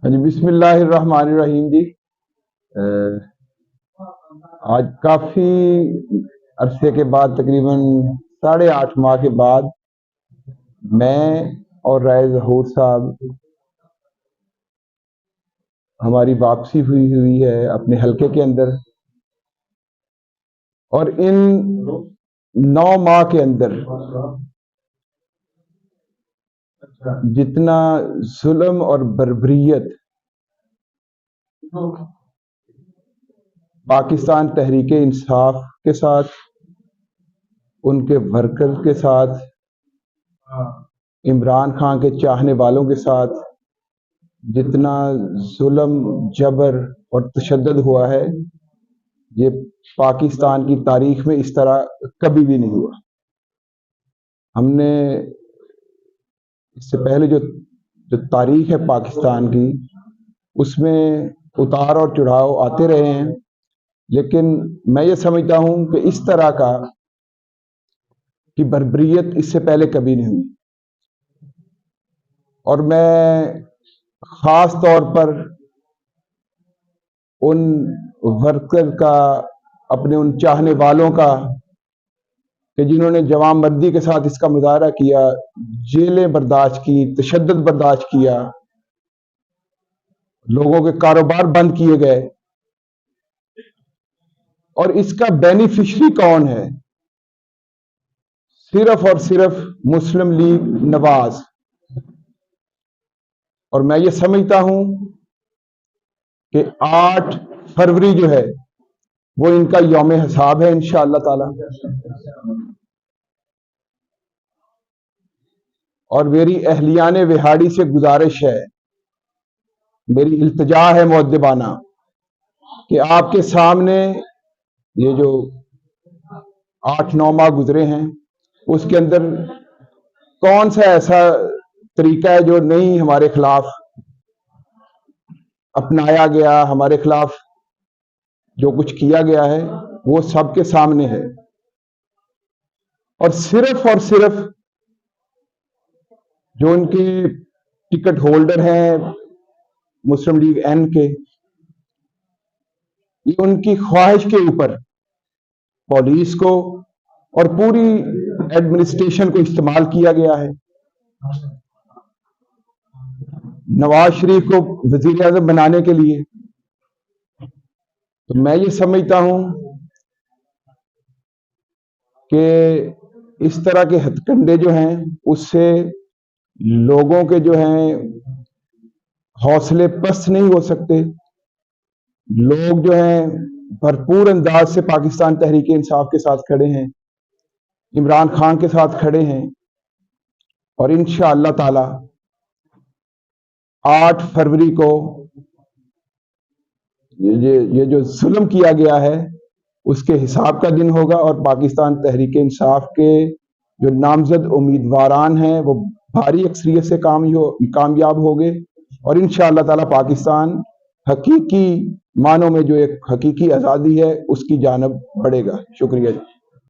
جی بسم اللہ الرحمن الرحیم جی۔ آج کافی عرصے کے بعد تقریباً 8.5 ماہ کے بعد میں اور رائے ظہور صاحب ہماری واپسی ہوئی ہے اپنے حلقے کے اندر، اور ان 9 ماہ کے اندر جتنا ظلم اور بربریت پاکستان تحریک انصاف کے ساتھ، ان کے ورکر کے ساتھ، عمران خان کے چاہنے والوں کے ساتھ جتنا ظلم، جبر اور تشدد ہوا ہے، یہ پاکستان کی تاریخ میں اس طرح کبھی بھی نہیں ہوا۔ ہم نے اس سے پہلے جو تاریخ ہے پاکستان کی، اس میں اتار اور چڑھاؤ آتے رہے ہیں، لیکن میں یہ سمجھتا ہوں کہ اس طرح کی بربریت اس سے پہلے کبھی نہیں ہوئی۔ اور میں خاص طور پر ان ورکر کا، اپنے ان چاہنے والوں کا، کہ جنہوں نے جوان مردی کے ساتھ اس کا مظاہرہ کیا، جیلیں برداشت کی، تشدد برداشت کیا، لوگوں کے کاروبار بند کیے گئے، اور اس کا بینیفیشری کون ہے؟ صرف اور صرف مسلم لیگ نواز۔ اور میں یہ سمجھتا ہوں کہ 8 فروری جو ہے وہ ان کا یوم حساب ہے انشاءاللہ تعالی۔ اور میری اہلیان وہاڑی سے گزارش ہے، میری التجا ہے مؤدبانہ، کہ آپ کے سامنے یہ جو 8-9 ماہ گزرے ہیں، اس کے اندر کون سا ایسا طریقہ ہے جو نہیں ہمارے خلاف اپنایا گیا، ہمارے خلاف جو کچھ کیا گیا ہے وہ سب کے سامنے ہے۔ اور صرف جو ان کے ٹکٹ ہولڈر ہیں مسلم لیگ این کے، یہ ان کی خواہش کے اوپر پولیس کو اور پوری ایڈمنسٹریشن کو استعمال کیا گیا ہے۔ نواز شریف کو وزیر اعظم بنانے کے لیے۔ تو میں یہ سمجھتا ہوں کہ اس طرح کے ہتھ کنڈے جو ہیں، اس سے لوگوں کے جو ہیں حوصلے پست نہیں ہو سکتے۔ لوگ جو ہیں بھرپور انداز سے پاکستان تحریک انصاف کے ساتھ کھڑے ہیں، عمران خان کے ساتھ کھڑے ہیں، اور انشاءاللہ تعالی 8 فروری کو یہ جو ظلم کیا گیا ہے اس کے حساب کا دن ہوگا، اور پاکستان تحریک انصاف کے جو نامزد امیدواران ہیں وہ بھاری اکثریت سے کامیاب ہوگے، اور انشاءاللہ تعالی پاکستان حقیقی معنوں میں جو ایک حقیقی آزادی ہے اس کی جانب بڑھے گا۔ شکریہ جی۔